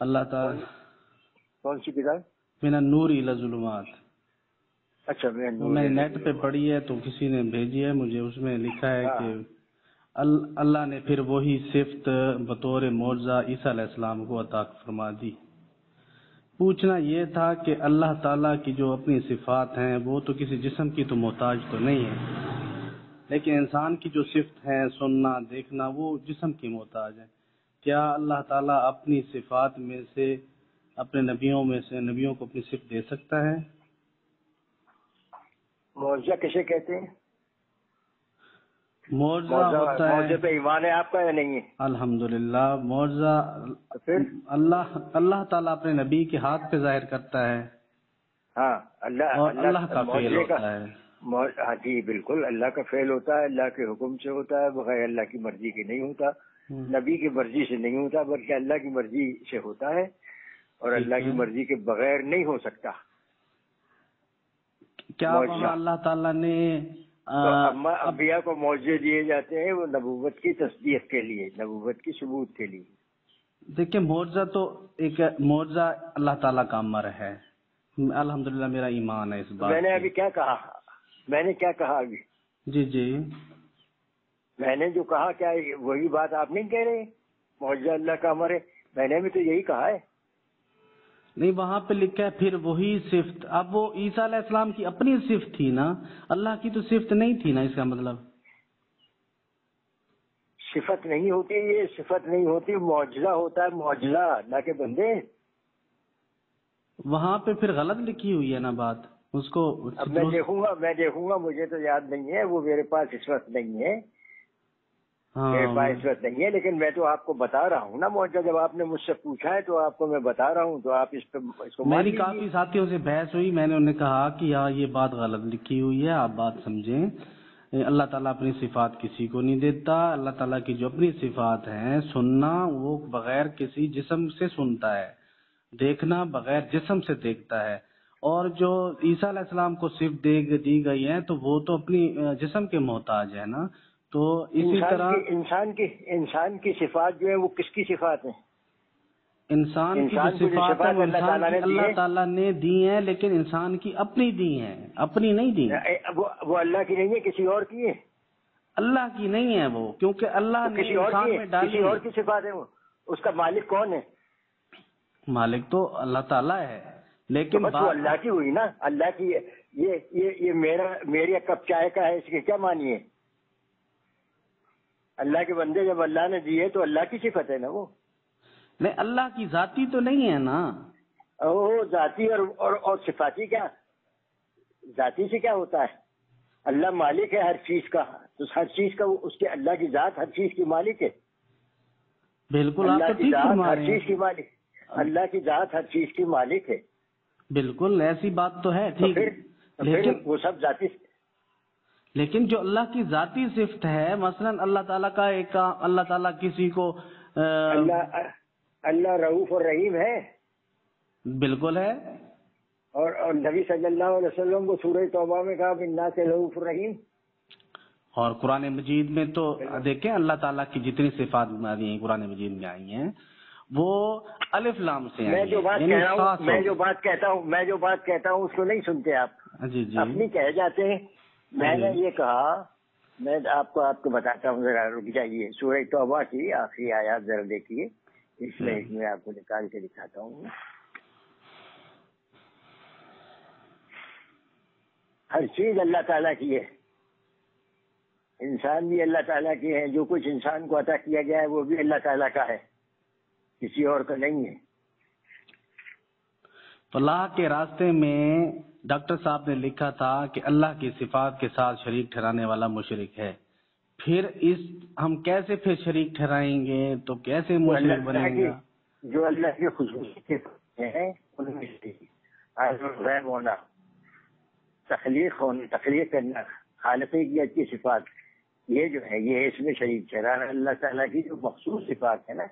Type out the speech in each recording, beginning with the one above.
اللہ تعالی کون سی کتاب؟ من النور الی الظلمات. اچھا میں نے نیٹ پہ پڑھی ہے تو کسی نے بھیجی ہے مجھے، اس میں لکھا ہے کہ اللہ نے پھر وہی صفت بطور معجزہ عیسیٰ علیہ السلام کو عطا فرما دی. پوچھنا یہ تھا کہ اللہ تعالیٰ کی جو اپنی صفات ہیں وہ تو کسی جسم کی تو محتاج تو نہیں ہے، لیکن انسان کی جو صفت ہے سننا دیکھنا وہ جسم کی محتاج ہے. کیا اللہ تعالیٰ اپنی صفات میں سے اپنے نبیوں کو اپنی صفت دے سکتا ہے؟ معجزہ کسے کہتے ہیں؟ معجزہ ہوتا ہے، معجزے پہ ایمان ہے آپ کا یا نہیں ہے؟ الحمدللہ معجزہ اللہ تعالیٰ اپنے نبی کے ہاتھ پہ ظاہر کرتا ہے. ہاں اللہ کا فعل ہوتا ہے. ہاں جی بالکل، اللہ کا فعل ہوتا ہے، اللہ کے حکم سے ہوتا ہے، بغیر اللہ کی مرضی کے نہیں ہوتا، نبی کی مرضی سے نہیں ہوتا، بلکہ اللہ کی مرضی سے ہوتا ہے، اور اللہ کی مرضی کے بغیر نہیں ہو سکتا. کیا وہاں اللہ تعالیٰ نے انبیاء کو معجزے دیے جاتے ہیں وہ نبوت کی تصدیق کے لیے، نبوت کی ثبوت کے لیے. دیکھیں معجزہ تو ایک معجزہ اللہ تعالیٰ کا امر ہے، الحمدللہ میرا ایمان ہے اس بات. میں نے ابھی کیا کہا؟ میں نے کیا کہا ابھی؟ جی میں نے جو کہا کیا وہی بات آپ نہیں کہہ رہے؟ معجزہ اللہ کا امر ہے، میں نے بھی تو یہی کہا ہے. نہیں، وہاں پہ لکھا ہے پھر وہی صفت. اب وہ عیسیٰ علیہ السلام کی اپنی صفت تھی نا، اللہ کی تو صفت نہیں تھی نا، اس کا مطلب صفت نہیں ہوتی، یہ صفت نہیں ہوتی، معجزہ ہوتا ہے، معجزہ اللہ کے بندے. وہاں پہ پھر غلط لکھی ہوئی ہے نا بات، اس کو اب میں دیکھوں گا، مجھے تو یاد نہیں ہے، وہ میرے پاس اس وقت نہیں ہے، میرے پاس اس وقت نہیں ہے، لیکن میں تو آپ کو بتا رہا ہوں نا معجزہ. جب آپ نے مجھ سے پوچھا ہے تو آپ کو میں بتا رہا ہوں، تو آپ اس کو میری کافی ساتھیوں سے بحث ہوئی، میں نے انہیں کہا کہ یہ بات غلط لکھی ہوئی ہے، آپ بات سمجھیں. اللہ تعالیٰ اپنی صفات کسی کو نہیں دیتا. اللہ تعالیٰ کی جو اپنی صفات ہیں، سننا وہ بغیر کسی جسم سے سنتا ہے، دیکھنا بغیر جسم سے دیکھتا ہے. اور جو عیسیٰ علیہ السلام کو صفت دی گئی ہے تو وہ تو اپنی جسم کے محتاج ہے نا. تو اسی طرح انسان کی صفات جو ہے وہ کس کی صفات ہیں؟ انسان کی جو صفات ہیں اللہ تعالیٰ نے دی ہیں، لیکن انسان کی اپنی دی ہیں، اپنی نہیں دی. وہ اللہ کی نہیں ہے، کسی اور کی ہے. اللہ کی نہیں ہے وہ، کیونکہ اللہ نے انسان میں ڈالی. کسی اور کی صفات ہے. وہ اس کا مالک کون ہے؟ مالک تو اللہ تعالیٰ ہے، لیکن وہ اللہ کی ہوئی نا. اللہ کی یہ میرا کپ چائے کا ہے، اس کے کیا معنی ہے؟ اللہ کے بندے جب اللہ نے دیے تو اللہ کی صفت ہے نا وہ. نہیں، اللہ کی ذاتی تو نہیں ہے نا. ذاتی اور صفاتی کیا؟ ذاتی سے کیا ہوتا ہے؟ اللہ مالک ہے ہر چیز کا، تو ہر چیز کا اس کے اللہ کی ذات ہر چیز کی مالک ہے. بالکل، اللہ کی ذات ہر چیز کی مالک، اللہ کی ذات ہر چیز کی مالک ہے. بالکل ایسی بات تو ہے، ٹھیک ہے، لیکن وہ سب ذاتی. لیکن جو اللہ کی ذاتی صفت ہے، مثلا اللہ تعالیٰ کا ایک اللہ تعالیٰ کسی کو اللہ رؤوف اور رحیم ہے. بالکل ہے. اور نبی صلی اللہ علیہ وسلم کو سورہ توبہ میں کہا بِالنَّاسِ رؤوف الرحیم. اور قرآن مجید میں تو دیکھیں اللہ تعالیٰ کی جتنی صفات آئی ہیں قرآن مجید میں آئی ہیں وہ الف لام سے آئی ہیں. میں جو بات کہتا ہوں اس کو نہیں سنتے آپ. جی اپنی کہہ جاتے ہیں. میں نے یہ کہا، میں آپ کو بتاتا ہوں، ذرا رک جائیے. سورہ توبہ کی آخری آیات ذرا دیکھیے، اس میں آپ کو نکال کے دکھاتا ہوں. ہر چیز اللہ تعالیٰ کی ہے، انسان بھی اللہ تعالیٰ کی ہے. جو کچھ انسان کو عطا کیا گیا ہے وہ بھی اللہ تعالیٰ کا ہے، کسی اور کا نہیں ہے. اللہ کے راستے میں ڈاکٹر صاحب نے لکھا تھا کہ اللہ کی صفات کے ساتھ شریک ٹھہرانے والا مشرک ہے. پھر ہم کیسے پھر شریک ٹھہرائیں گے تو کیسے مشرک بنیں گے؟ جو اللہ کی خصوصیت ہیں ان میں سے غیب ہونا، تخلیق کرنا، خالقیت کی صفات، یہ جو ہے یہ اس میں شریک ٹھہرانا. اللہ تعالیٰ کی جو مخصوص صفات ہے نا،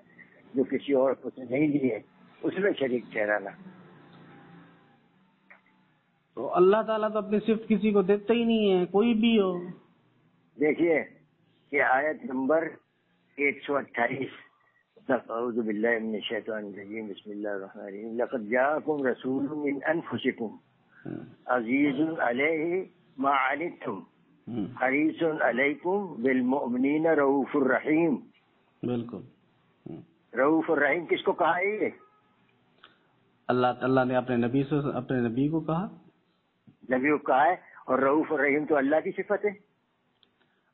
جو کسی اور کو نہیں دی ہے، اس میں شریک ٹھہرانا. تو اللہ تعالیٰ تو اپنی صفت کسی کو دیتا ہی نہیں ہے، کوئی بھی ہو. دیکھیے کہ آیت نمبر 128 اعوذ باللہ من الشیطان الرجیم بسم اللہ الرحمن الرحیم لقد جاءکم رسول من انفسکم عزیز علیہ ما عنتم حریص علیکم بالمؤمنین رؤوف الرحیم. بالکل رؤوف الرحیم کس کو کہا ہے؟ یہ اللہ تعالیٰ نے اپنے نبی کو کہا، نبی کو کہا ہے. اور رؤوف الرحیم تو اللہ کی صفت ہے.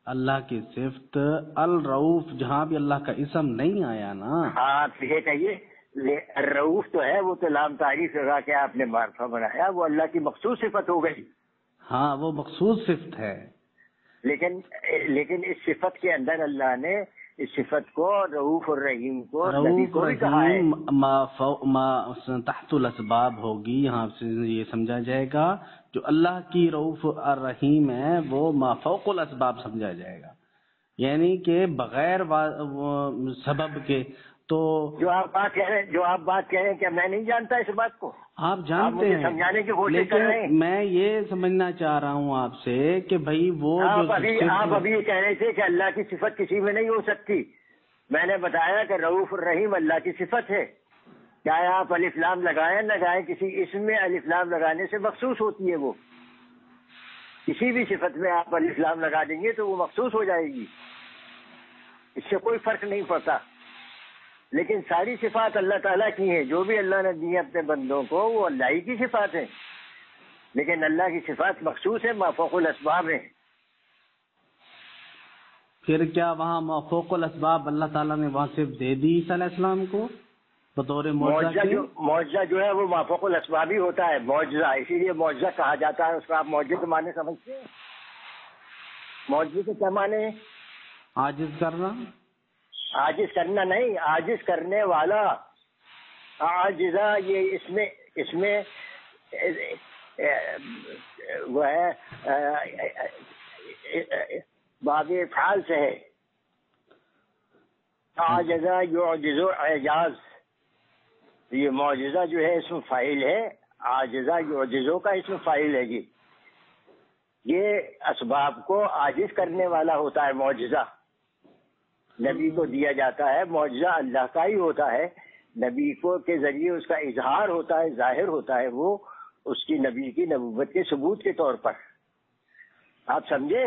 اللہ کی صفت الرؤوف، جہاں بھی اللہ کا اسم نہیں آیا نا. ہاں یہ کہیے الرؤوف تو ہے، وہ تو لام تعریف لگا کے آپ نے معرفہ بنایا، وہ اللہ کی مخصوص صفت ہو گئی. ہاں وہ مخصوص صفت ہے، لیکن اس صفت کے اندر اللہ نے اس صفت کو رؤوف الرحیم کو نبی رؤوف کو بھی کہا ہے. رحیم ما تحت الاسباب ہوگی، یہاں سے یہ سمجھا جائے گا جو اللہ کی رؤوف الرحیم ہے وہ ما فوق الاسباب سمجھا جائے گا، یعنی کہ بغیر سبب کے. تو جو آپ بات کہہ رہے ہیں کیا میں نہیں جانتا اس بات کو؟ آپ جانتے ہیں، سمجھانے کی کوشش کر رہے ہیں. میں یہ سمجھنا چاہ رہا ہوں آپ سے کہ بھائی وہ آپ ابھی یہ کہہ رہے تھے کہ اللہ کی صفت کسی میں نہیں ہو سکتی. میں نے بتایا کہ رؤوف الرحیم اللہ کی صفت ہے. چاہے آپ الف لام لگائیں نہ لگائیں، کسی اسم میں الف لام لگانے سے مخصوص ہوتی ہے. وہ کسی بھی صفت میں آپ الف لام لگا دیں گے تو وہ مخصوص ہو جائے گی، اس سے کوئی فرق نہیں پڑتا. لیکن ساری صفات اللہ تعالیٰ کی ہیں، جو بھی اللہ نے دی اپنے بندوں کو وہ اللہ ہی کی صفات ہیں. لیکن اللہ کی صفات مخصوص ہے، ما فوق الاسباب ہیں. پھر کیا وہاں ما فوق الاسباب اللہ تعالیٰ نے وہاں صرف دے دی عیسیٰ علیہ السلام کو بطور معجزہ جو ہے وہ ما فوق الاسباب ہی ہوتا ہے. معجزہ اسی لیے معجزہ کہا جاتا ہے. اس کا آپ معجزے کے معنی سمجھتے ہیں؟ معجزے کے کیا معنی ہے؟ عاجز کرنا. عاجز کرنا نہیں، عاجز کرنے والا. عاجزہ یہ اس میں وہ ہے باب افعال سے ہے. عاجزہ یعجز اعجاز، یہ معجزہ جو ہے اسم فاعل ہے، عاجزہ یعجزو کا اسم فاعل ہے. یہ اسباب کو عاجز کرنے والا ہوتا ہے معجزہ. نبی کو دیا جاتا ہے معجزہ اللہ کا ہی ہوتا ہے. نبی کو کے ذریعے اس کا اظہار ہوتا ہے، ظاہر ہوتا ہے وہ اس کی نبی کی نبوت کے ثبوت کے طور پر. آپ سمجھے؟